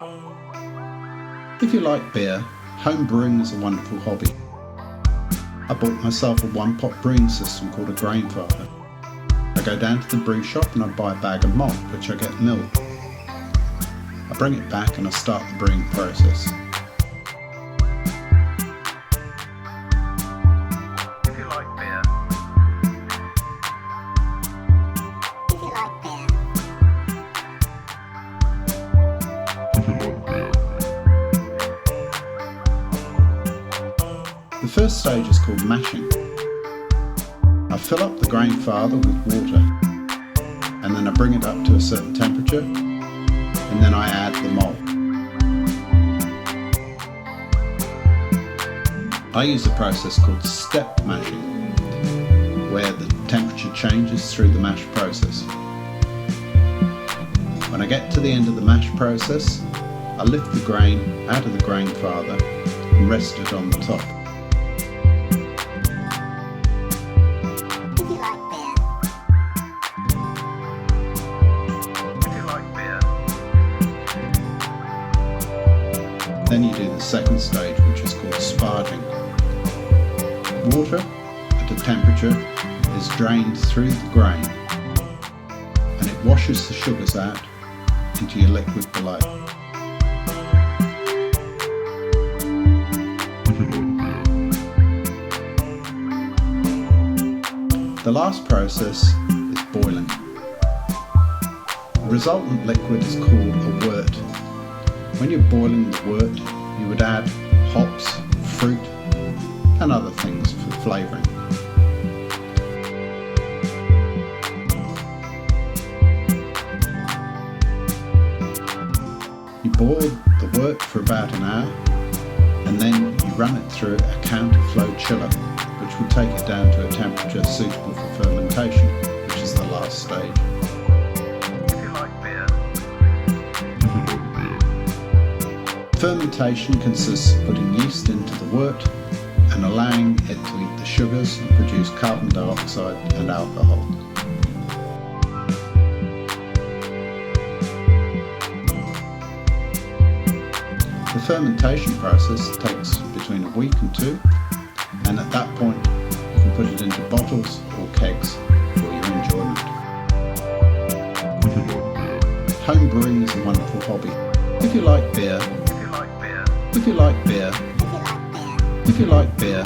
If you like beer, home brewing is a wonderful hobby. I bought myself a one-pot brewing system called a grain father. I go down to the brew shop and I buy a bag of malt, which I get milled. I bring it back and I start the brewing process. If you like beer. If you like beer. If you like beer. The first stage is called mashing. I fill up the grain father with water, and then I bring it up to a certain temperature, and then I add the malt. I use a process called step mashing, where the temperature changes through the mash process. When I get to the end of the mash process, I lift the grain out of the grain father and rest it on the top. If you like beer. If you like beer. Then you do the second stage, which is called sparging. Water at a temperature is drained through the grain and it washes the sugars out into your liquid below. If you like beer. The last process is boiling. The resultant liquid is called a wort. When you're boiling the wort, you would add hops, fruit, and other things for flavouring. You boil the wort for about an hour, and then you run it through a counterflow chiller, which will take it down to a temperature suitable for fermentation, which is the last stage. If you like beer. If you like beer. Fermentation consists of putting yeast into the wort and allowing it to eat the sugars and produce carbon dioxide and alcohol. The fermentation process takes between a week and two, and at that point you can put it into bottles or kegs for your enjoyment. If you like beer. Home brewing is a wonderful hobby. If you like beer, If you like beer. if you like beer, If you like beer. if you like beer,